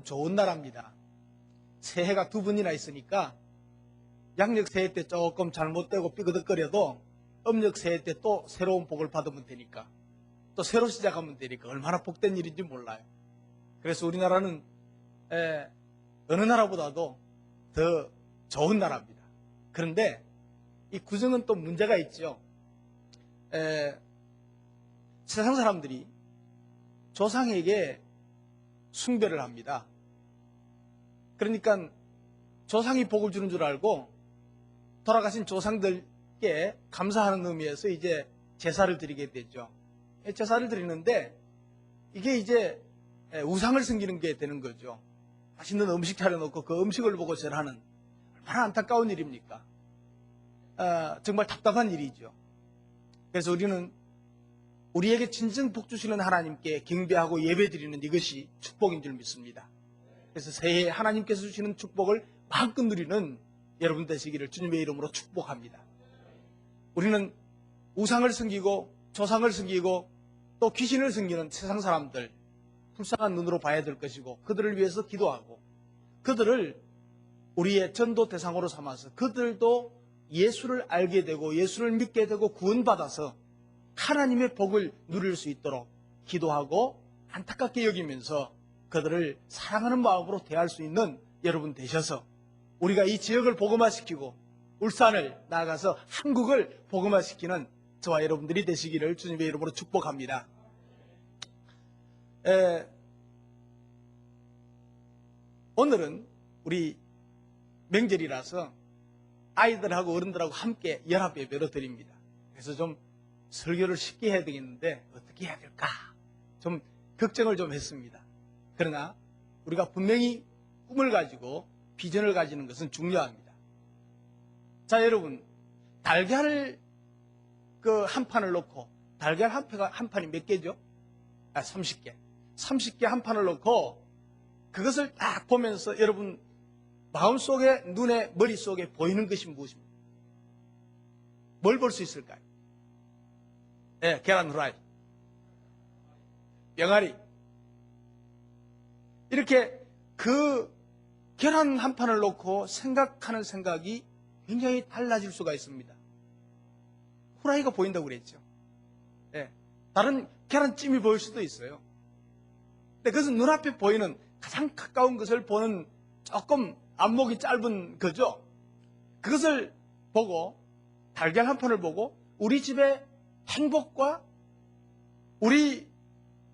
좋은 나라입니다. 새해가 두 번이나 있으니까 양력 새해 때 조금 잘못되고 삐그덕거려도 음력 새해 때 또 새로운 복을 받으면 되니까, 또 새로 시작하면 되니까 얼마나 복된 일인지 몰라요. 그래서 우리나라는 어느 나라보다도 더 좋은 나라입니다. 그런데 이 구정은 또 문제가 있죠. 세상 사람들이 조상에게 숭배를 합니다. 그러니까 조상이 복을 주는 줄 알고 돌아가신 조상들께 감사하는 의미에서 이제 제사를 드리게 되죠. 제사를 드리는데 이게 이제 우상을 섬기는 게 되는 거죠. 맛있는 음식 차려놓고 그 음식을 보고 절하는, 얼마나 안타까운 일입니까? 정말 답답한 일이죠. 그래서 우리는 우리에게 진정 복 주시는 하나님께 경배하고 예배드리는 이것이 축복인 줄 믿습니다. 그래서 새해 하나님께서 주시는 축복을 마음껏 누리는 여러분 되시기를 주님의 이름으로 축복합니다. 우리는 우상을 섬기고 조상을 섬기고 또 귀신을 섬기는 세상 사람들 불쌍한 눈으로 봐야 될 것이고, 그들을 위해서 기도하고 그들을 우리의 전도 대상으로 삼아서 그들도 예수를 알게 되고 예수를 믿게 되고 구원받아서 하나님의 복을 누릴 수 있도록 기도하고 안타깝게 여기면서 그들을 사랑하는 마음으로 대할 수 있는 여러분 되셔서 우리가 이 지역을 복음화시키고 울산을 나아가서 한국을 복음화시키는 저와 여러분들이 되시기를 주님의 이름으로 축복합니다. 오늘은 우리 명절이라서 아이들하고 어른들하고 함께 연합 예배로 드립니다. 그래서 좀 설교를 쉽게 해야 되겠는데 어떻게 해야 될까 좀 걱정을 좀 했습니다. 그러나 우리가 분명히 꿈을 가지고 비전을 가지는 것은 중요합니다. 자, 여러분, 달걀을 한 판을 놓고, 달걀 한 판이 몇 개죠? 30개. 30개 한 판을 놓고 그것을 딱 보면서 여러분 마음속에, 눈에, 머릿속에 보이는 것이 무엇입니까? 뭘 볼 수 있을까요? 계란 후라이, 병아리. 이렇게 그 계란 한 판을 놓고 생각하는 생각이 굉장히 달라질 수가 있습니다. 후라이가 보인다고 그랬죠. 다른 계란찜이 보일 수도 있어요. 근데 그것은 눈앞에 보이는 가장 가까운 것을 보는 조금 안목이 짧은 거죠. 그것을 보고, 달걀 한 판을 보고 우리 집의 행복과 우리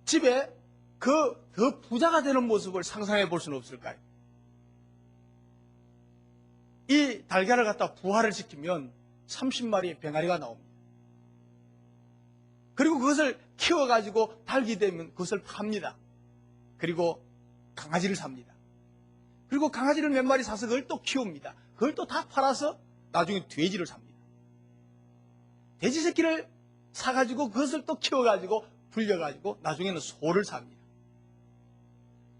집에 더 부자가 되는 모습을 상상해 볼 수는 없을까요? 이 달걀을 갖다 부화를 시키면 30마리의 병아리가 나옵니다. 그리고 그것을 키워가지고 달기 되면 그것을 팝니다. 그리고 강아지를 삽니다. 그리고 강아지를 몇 마리 사서 그걸 또 키웁니다. 그걸 또 다 팔아서 나중에 돼지를 삽니다. 돼지 새끼를 사가지고 그것을 또 키워가지고 불려가지고 나중에는 소를 삽니다.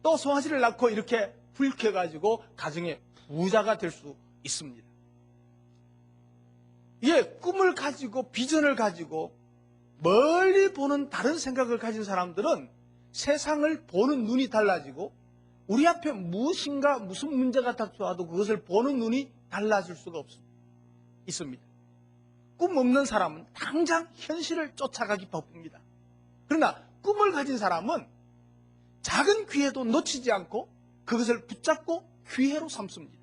또 송아지를 낳고 이렇게 불켜가지고 가정의 부자가 될 수 있습니다. 이게 꿈을 가지고 비전을 가지고 멀리 보는 다른 생각을 가진 사람들은 세상을 보는 눈이 달라지고 우리 앞에 무슨 문제가 닥쳐와도 그것을 보는 눈이 달라질 수가 있습니다. 꿈 없는 사람은 당장 현실을 쫓아가기 바쁩니다. 그러나 꿈을 가진 사람은 작은 기회도 놓치지 않고 그것을 붙잡고 기회로 삼습니다.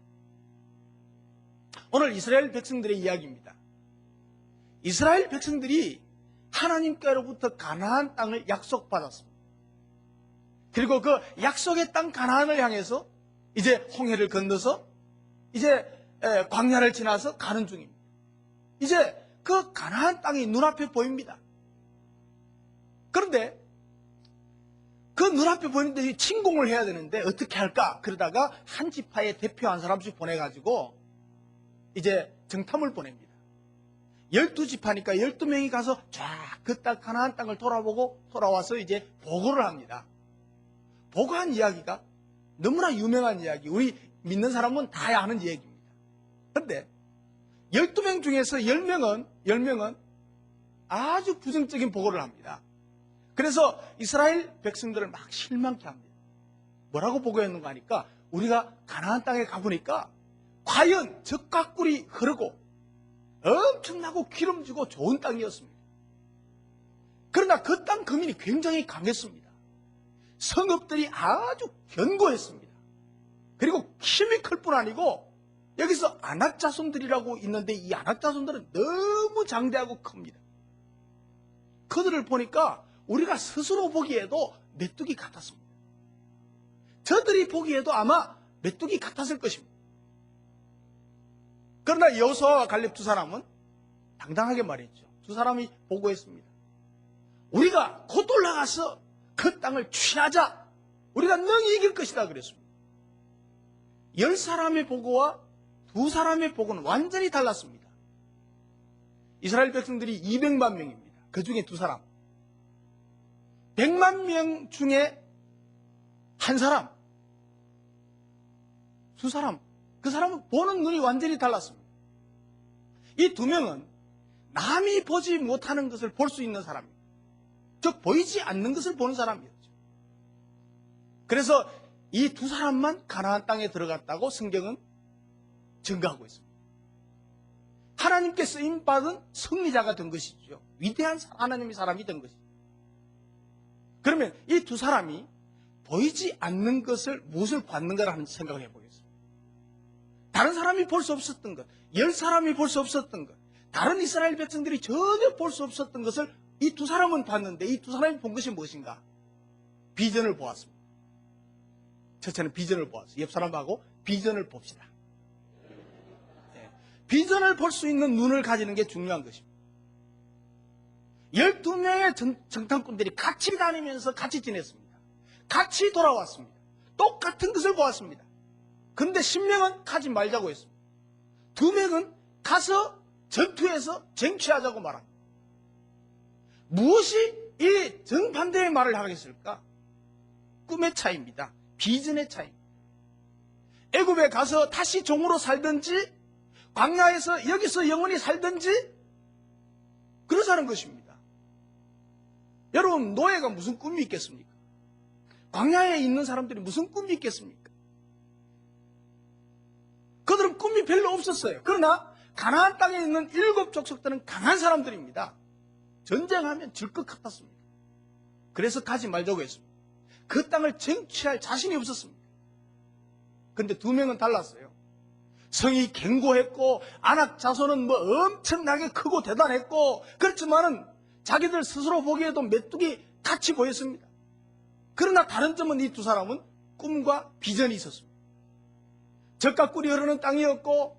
오늘 이스라엘 백성들의 이야기입니다. 이스라엘 백성들이 하나님께로부터 가나안 땅을 약속받았습니다. 그리고 그 약속의 땅 가나안을 향해서 이제 홍해를 건너서 이제 광야를 지나서 가는 중입니다. 이제 그 가나안 땅이 눈앞에 보입니다. 그런데 그 눈앞에 보이는데 침공을 해야 되는데 어떻게 할까? 그러다가 한 지파의 대표 한 사람씩 보내가지고 이제 정탐을 보냅니다. 12지파니까 12명이 가서 쫙 그 땅 가나안 땅을 돌아보고 돌아와서 이제 보고를 합니다. 보고한 이야기가 너무나 유명한 이야기, 우리 믿는 사람은 다 아는 이야기입니다. 그런데 12명 중에서 10명은 아주 부정적인 보고를 합니다. 그래서 이스라엘 백성들을 막 실망케 합니다. 뭐라고 보고했는가 하니까 우리가 가나안 땅에 가보니까 과연 젖과 꿀이 흐르고 엄청나고 기름지고 좋은 땅이었습니다. 그러나 그 땅 거민이 굉장히 강했습니다. 성읍들이 아주 견고했습니다. 그리고 힘이 클 뿐 아니고 여기서 안악자손들이라고 있는데 이 안악자손들은 너무 장대하고 큽니다. 그들을 보니까 우리가 스스로 보기에도 메뚜기 같았습니다. 저들이 보기에도 아마 메뚜기 같았을 것입니다. 그러나 여호수아와 갈렙 두 사람은 당당하게 말했죠. 두 사람이 보고했습니다. 우리가 곧 올라가서 그 땅을 취하자. 우리가 능히 이길 것이다 그랬습니다. 10사람의 보고와 2사람의 보고는 완전히 달랐습니다. 이스라엘 백성들이 200만 명입니다. 그 중에 2사람. 100만 명 중에 한 사람, 2사람. 그 사람은 보는 눈이 완전히 달랐습니다. 이 2명은 남이 보지 못하는 것을 볼 수 있는 사람입니다. 즉 보이지 않는 것을 보는 사람이었죠. 그래서 이 2사람만 가나안 땅에 들어갔다고 성경은 증거하고 있습니다. 하나님께 쓰임받은 승리자가 된 것이죠. 위대한 하나님의 사람이 된 것이죠. 그러면 이 2사람이 보이지 않는 것을 무엇을 봤는가를 한번 생각을 해보겠습니다. 다른 사람이 볼 수 없었던 것, 10사람이 볼 수 없었던 것, 다른 이스라엘 백성들이 전혀 볼 수 없었던 것을 이 2사람은 봤는데 이 2사람이 본 것이 무엇인가? 비전을 보았습니다. 첫째는 비전을 보았어요. 옆 사람하고 비전을 봅시다. 비전을 볼 수 있는 눈을 가지는 게 중요한 것입니다. 12명의 정탐꾼들이 같이 다니면서 같이 지냈습니다. 같이 돌아왔습니다. 똑같은 것을 보았습니다. 그런데 10명은 가지 말자고 했습니다. 2명은 가서 전투에서 쟁취하자고 말합니다. 무엇이 이 정반대의 말을 하겠을까? 꿈의 차이입니다. 비전의 차이입니다. 애굽에 가서 다시 종으로 살든지 광야에서 여기서 영원히 살든지 그러자는 것입니다. 여러분, 노예가 무슨 꿈이 있겠습니까? 광야에 있는 사람들이 무슨 꿈이 있겠습니까? 그들은 꿈이 별로 없었어요. 그러나 가나안 땅에 있는 7 족속들은 강한 사람들입니다. 전쟁하면 질 것 같았습니다. 그래서 가지 말자고 했습니다. 그 땅을 쟁취할 자신이 없었습니다. 그런데 2명은 달랐어요. 성이 견고했고 아낙 자손은 뭐 엄청나게 크고 대단했고 그렇지만은 자기들 스스로 보기에도 메뚜기 같이 보였습니다. 그러나 다른 점은 이 2사람은 꿈과 비전이 있었습니다. 젖과 꿀이 흐르는 땅이었고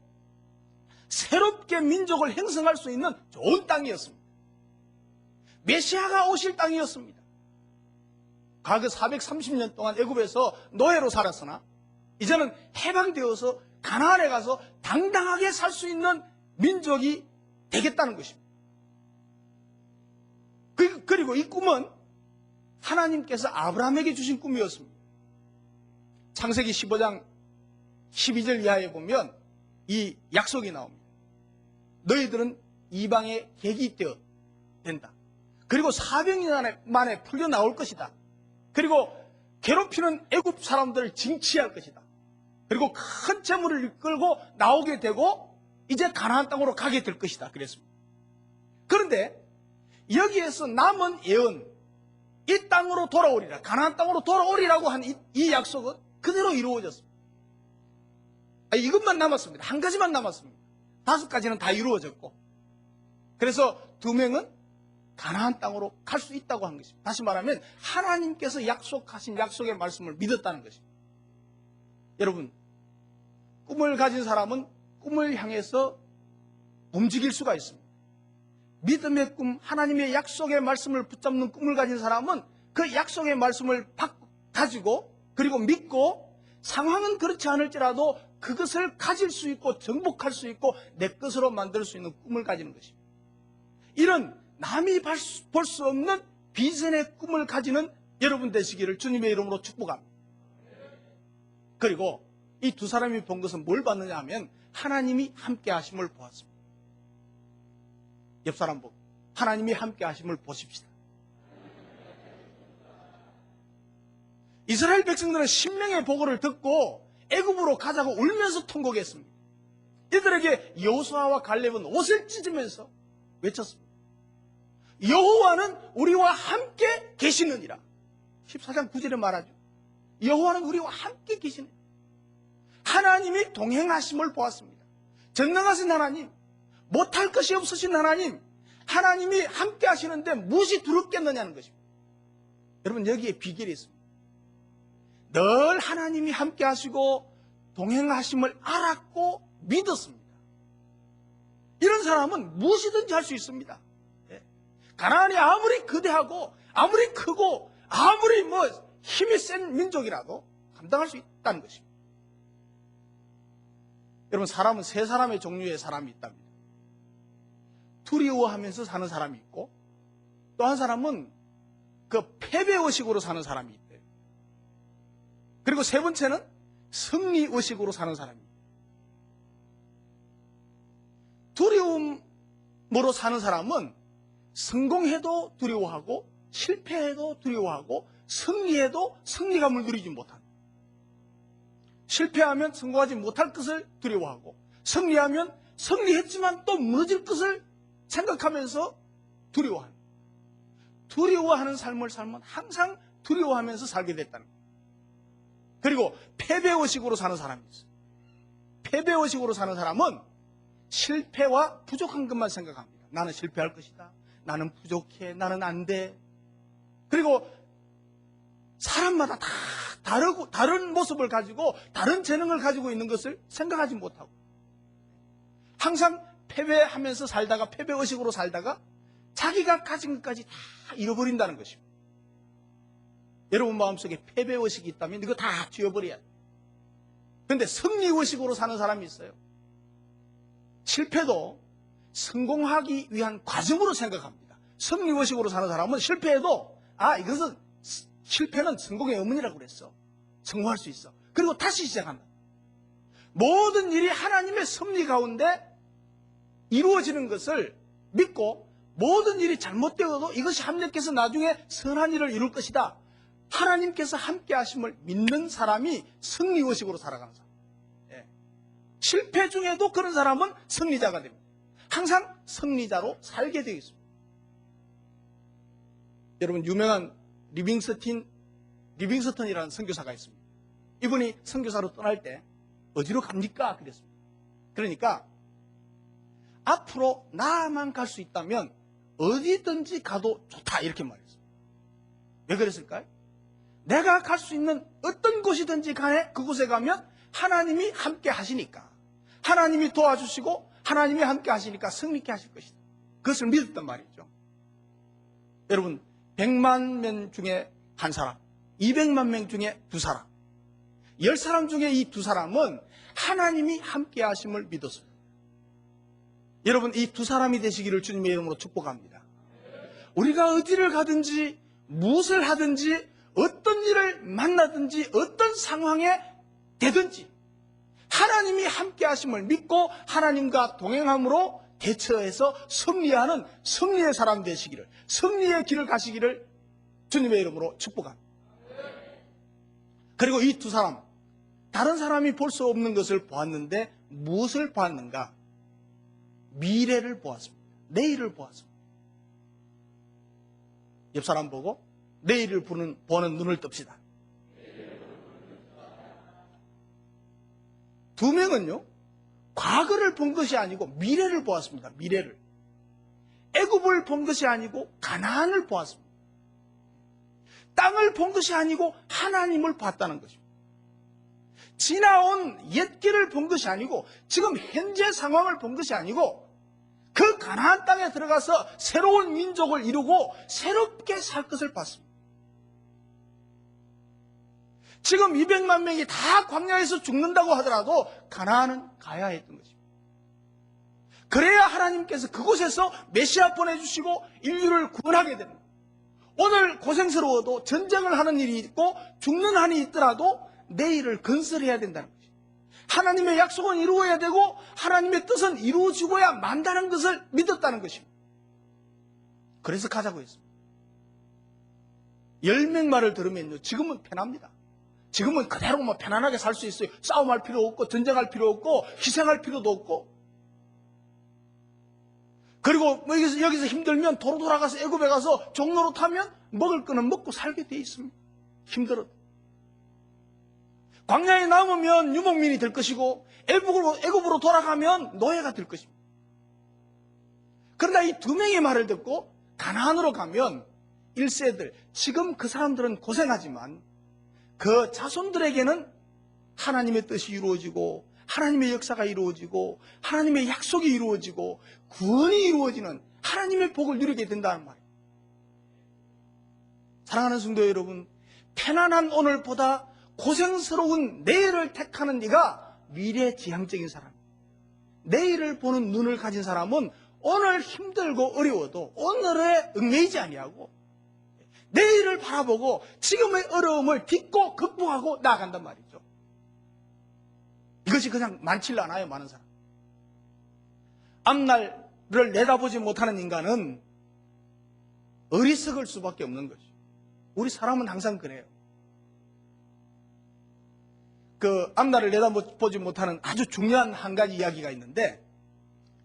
새롭게 민족을 형성할 수 있는 좋은 땅이었습니다. 메시아가 오실 땅이었습니다. 과거 430년 동안 애굽에서 노예로 살았으나 이제는 해방되어서 가나안에 가서 당당하게 살 수 있는 민족이 되겠다는 것입니다. 그리고 이 꿈은 하나님께서 아브라함에게 주신 꿈이었습니다. 창세기 15장 12절 이하에 보면 이 약속이 나옵니다. 너희들은 이방의 객이 되어 된다. 그리고 400년 만에 풀려 나올 것이다. 그리고 괴롭히는 애굽 사람들을 징치할 것이다. 그리고 큰 재물을 이끌고 나오게 되고 이제 가나안 땅으로 가게 될 것이다. 그랬습니다. 그런데 여기에서 남은 예언, 이 땅으로 돌아오리라, 가나안 땅으로 돌아오리라고 한 이 약속은 그대로 이루어졌습니다. 이것만 남았습니다. 한 가지만 남았습니다. 5가지는 다 이루어졌고, 그래서 2명은 가나안 땅으로 갈 수 있다고 한 것입니다. 다시 말하면 하나님께서 약속하신 약속의 말씀을 믿었다는 것입니다. 여러분, 꿈을 가진 사람은 꿈을 향해서 움직일 수가 있습니다. 믿음의 꿈, 하나님의 약속의 말씀을 붙잡는 꿈을 가진 사람은 그 약속의 말씀을 가지고 그리고 믿고 상황은 그렇지 않을지라도 그것을 가질 수 있고 정복할 수 있고 내 것으로 만들 수 있는 꿈을 가지는 것입니다. 이런 남이 볼 수 없는 비전의 꿈을 가지는 여러분 되시기를 주님의 이름으로 축복합니다. 그리고 이 2사람이 본 것은 뭘 봤느냐 하면 하나님이 함께 하심을 보았습니다. 옆 사람 보고 하나님이 함께 하심을 보십시다. 이스라엘 백성들은 신명의 보고를 듣고 애굽으로 가자고 울면서 통곡했습니다. 이들에게 여호수아와 갈렙은 옷을 찢으면서 외쳤습니다. 여호와는 우리와 함께 계시느니라. 14장 9절에 말하죠. 여호와는 우리와 함께 계시네. 하나님이 동행하심을 보았습니다. 전능하신 하나님, 못할 것이 없으신 하나님, 하나님이 함께 하시는데 무엇이 두렵겠느냐는 것입니다. 여러분, 여기에 비결이 있습니다. 늘 하나님이 함께 하시고 동행하심을 알았고 믿었습니다. 이런 사람은 무엇이든지 할 수 있습니다. 가나안이 아무리 거대하고 아무리 크고 아무리 힘이 센 민족이라도 감당할 수 있다는 것입니다. 여러분, 사람은 세 사람의 종류의 사람이 있답니다. 두려워하면서 사는 사람이 있고, 또 한 사람은 그 패배의식으로 사는 사람이 있대요. 그리고 세 번째는 승리의식으로 사는 사람입니다. 두려움으로 사는 사람은 성공해도 두려워하고 실패해도 두려워하고 승리해도 승리감을 누리지 못합니다. 실패하면 성공하지 못할 것을 두려워하고 승리하면 승리했지만 또 무너질 것을 생각하면서 두려워합니다. 두려워하는 삶을 살면 항상 두려워하면서 살게 됐다는 거예요. 그리고 패배의식으로 사는 사람이 있어요. 패배의식으로 사는 사람은 실패와 부족한 것만 생각합니다. 나는 실패할 것이다. 나는 부족해. 나는 안 돼. 그리고 사람마다 다 다르고 다른 모습을 가지고 다른 재능을 가지고 있는 것을 생각하지 못하고 항상 패배하면서 살다가 패배의식으로 살다가 자기가 가진 것까지 다 잃어버린다는 것입니다. 여러분 마음속에 패배의식이 있다면 이거 다 지워버려야 돼요. 그런데 승리의식으로 사는 사람이 있어요. 실패도 성공하기 위한 과정으로 생각합니다. 승리의식으로 사는 사람은 실패해도 이것은 실패는 성공의 어머니라고 그랬어. 성공할 수 있어. 그리고 다시 시작한다. 모든 일이 하나님의 섭리 가운데 이루어지는 것을 믿고 모든 일이 잘못되어도 이것이 하나님께서 나중에 선한 일을 이룰 것이다. 하나님께서 함께 하심을 믿는 사람이 승리의식으로 살아가는 사람. 실패 중에도 그런 사람은 승리자가 됩니다. 항상 승리자로 살게 되어 있습니다. 여러분, 유명한 리빙스턴이라는 선교사가 있습니다. 이분이 선교사로 떠날 때 어디로 갑니까? 그랬습니다. 그러니까 앞으로 나만 갈 수 있다면 어디든지 가도 좋다 이렇게 말했어요. 왜 그랬을까요? 내가 갈 수 있는 어떤 곳이든지 간에 그곳에 가면 하나님이 함께 하시니까, 하나님이 도와주시고 하나님이 함께 하시니까 승리케 하실 것이다. 그것을 믿었단 말이죠. 여러분, 100만 명 중에 한 사람, 200만 명 중에 두 사람, 10사람 중에 이 두 사람은 하나님이 함께 하심을 믿었습니다. 여러분, 이 두 사람이 되시기를 주님의 이름으로 축복합니다. 우리가 어디를 가든지 무엇을 하든지 어떤 일을 만나든지 어떤 상황에 되든지 하나님이 함께 하심을 믿고 하나님과 동행함으로 대처해서 승리하는 승리의 사람 되시기를, 승리의 길을 가시기를 주님의 이름으로 축복합니다. 그리고 이 두 사람, 다른 사람이 볼 수 없는 것을 보았는데 무엇을 보았는가? 미래를 보았습니다. 내일을 보았습니다. 옆 사람 보고 내일을 보는 눈을 뜹시다. 두 명은요, 과거를 본 것이 아니고 미래를 보았습니다. 미래를. 애굽을 본 것이 아니고 가나안을 보았습니다. 땅을 본 것이 아니고 하나님을 봤다는 것입니다. 지나온 옛 길을 본 것이 아니고 지금 현재 상황을 본 것이 아니고 그 가나안 땅에 들어가서 새로운 민족을 이루고 새롭게 살 것을 봤습니다. 지금 200만 명이 다 광야에서 죽는다고 하더라도 가나안은 가야 했던 것입니다. 그래야 하나님께서 그곳에서 메시아 보내주시고 인류를 구원하게 됩니다. 오늘 고생스러워도 전쟁을 하는 일이 있고 죽는 한이 있더라도 내일을 건설해야 된다는 것입니다. 하나님의 약속은 이루어야 되고 하나님의 뜻은 이루어지고야 만다는 것을 믿었다는 것입니다. 그래서 가자고 했습니다. 열맹 말을 들으면요, 지금은 편합니다. 지금은 그대로 뭐 편안하게 살 수 있어요. 싸움할 필요 없고, 전쟁할 필요 없고, 희생할 필요도 없고. 그리고 뭐 여기서 힘들면 도로 돌아가서 애굽에 가서 종로로 타면 먹을 거는 먹고 살게 돼 있습니다. 힘들어도. 광야에 남으면 유목민이 될 것이고, 애굽으로 돌아가면 노예가 될 것입니다. 그러나 이 두 명의 말을 듣고 가나안으로 가면 1세들, 지금 그 사람들은 고생하지만 그 자손들에게는 하나님의 뜻이 이루어지고 하나님의 역사가 이루어지고 하나님의 약속이 이루어지고 구원이 이루어지는 하나님의 복을 누리게 된다는 말이에요. 사랑하는 성도 여러분, 편안한 오늘보다 고생스러운 내일을 택하는 네가 미래지향적인 사람, 내일을 보는 눈을 가진 사람은 오늘 힘들고 어려워도 오늘에 얽매이지 아니하고 내일을 바라보고 지금의 어려움을 딛고 극복하고 나아간단 말이죠. 이것이 그냥 많지 않아요, 많은 사람. 앞날을 내다보지 못하는 인간은 어리석을 수밖에 없는 것이죠. 우리 사람은 항상 그래요. 그 앞날을 내다보지 못하는 아주 중요한 한 가지 이야기가 있는데,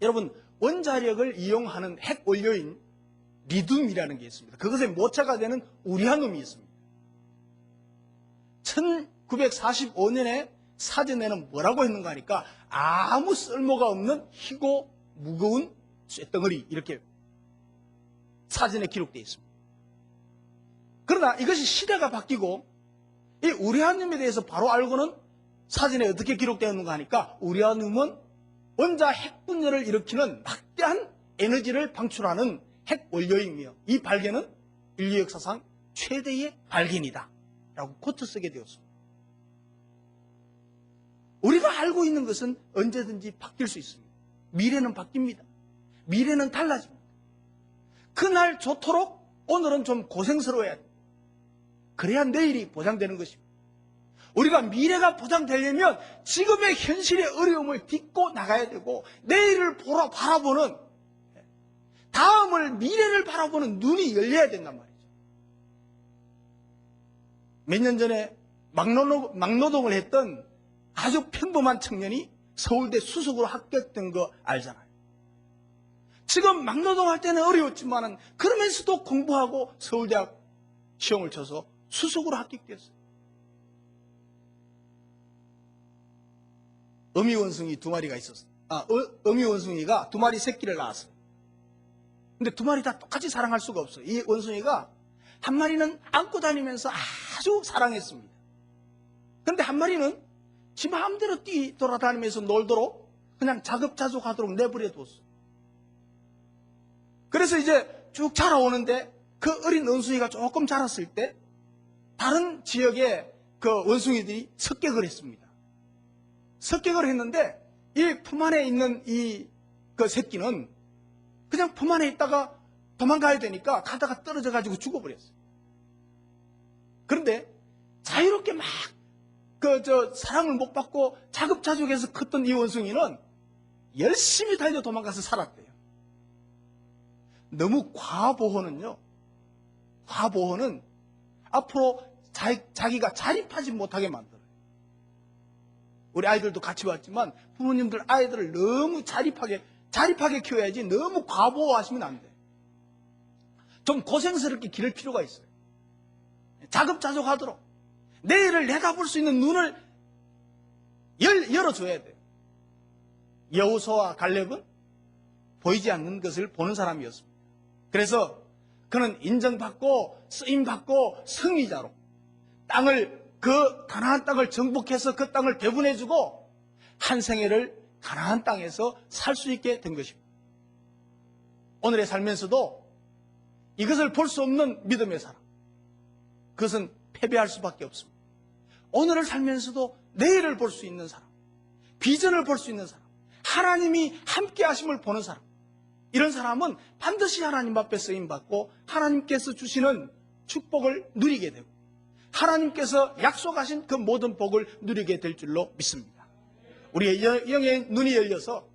여러분, 원자력을 이용하는 핵 원료인 리튬이라는 게 있습니다. 그것의 모체가 되는 우라늄이 있습니다. 1945년에 사전에는 뭐라고 했는가 하니까 아무 쓸모가 없는 희고 무거운 쇳덩어리, 이렇게 사전에 기록되어 있습니다. 그러나 이것이 시대가 바뀌고 이 우라늄에 대해서 바로 알고는 사전에 어떻게 기록되었는가 하니까 우라늄은 원자 핵분열을 일으키는 막대한 에너지를 방출하는 핵 원료이며 이 발견은 인류 역사상 최대의 발견이다 라고 코트 쓰게 되었습니다. 우리가 알고 있는 것은 언제든지 바뀔 수 있습니다. 미래는 바뀝니다. 미래는 달라집니다. 그날 좋도록 오늘은 좀 고생스러워야 됩니다. 그래야 내일이 보장되는 것입니다. 우리가 미래가 보장되려면 지금의 현실의 어려움을 딛고 나가야 되고 내일을 바라보는, 다음을 미래를 바라보는 눈이 열려야 된단 말이죠. 몇 년 전에 막노동을 했던 아주 평범한 청년이 서울대 수석으로 합격된 거 알잖아요. 지금 막노동할 때는 어려웠지만 그러면서도 공부하고 서울대학 시험을 쳐서 수석으로 합격됐어요. 어미원숭이 두 마리가 있었어요. 어미원숭이가 두 마리 새끼를 낳았어요. 근데 두 마리 다 똑같이 사랑할 수가 없어요. 이 원숭이가 한 마리는 안고 다니면서 아주 사랑했습니다. 그런데 한 마리는 지 마음대로 돌아다니면서 놀도록 그냥 자급자족하도록 내버려 뒀어요. 그래서 이제 쭉 자라오는데 그 어린 원숭이가 조금 자랐을 때 다른 지역의 그 원숭이들이 습격을 했습니다. 습격을 했는데 이 품 안에 있는 그 새끼는 그냥 품 안에 있다가 도망가야 되니까 가다가 떨어져 가지고 죽어버렸어요. 그런데 자유롭게 막 사랑을 못 받고 자급자족해서 컸던 이 원숭이는 열심히 달려 도망가서 살았대요. 너무 과보호는 앞으로 자기가 자립하지 못하게 만들어요. 우리 아이들도 같이 왔지만 부모님들 아이들을 너무 자립하게 키워야지 너무 과보호하시면 안 돼요. 좀 고생스럽게 기를 필요가 있어요. 자급자족하도록 내일을 내다볼 수 있는 눈을 열어줘야 돼요. 여호수아와 갈렙은 보이지 않는 것을 보는 사람이었습니다. 그래서 그는 인정받고 쓰임받고 승리자로 그 가나안 땅을 정복해서 그 땅을 배분해주고 한 생애를 가나안 땅에서 살 수 있게 된 것입니다. 오늘의 살면서도 이것을 볼 수 없는 믿음의 사람, 그것은 패배할 수밖에 없습니다. 오늘을 살면서도 내일을 볼 수 있는 사람, 비전을 볼 수 있는 사람, 하나님이 함께 하심을 보는 사람, 이런 사람은 반드시 하나님 앞에 쓰임받고 하나님께서 주시는 축복을 누리게 되고 하나님께서 약속하신 그 모든 복을 누리게 될 줄로 믿습니다. 우리의 영의 눈이 열려서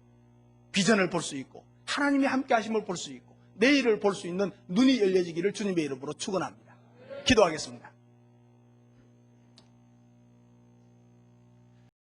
비전을 볼 수 있고 하나님이 함께 하심을 볼 수 있고 내일을 볼 수 있는 눈이 열려지기를 주님의 이름으로 축원합니다. 기도하겠습니다.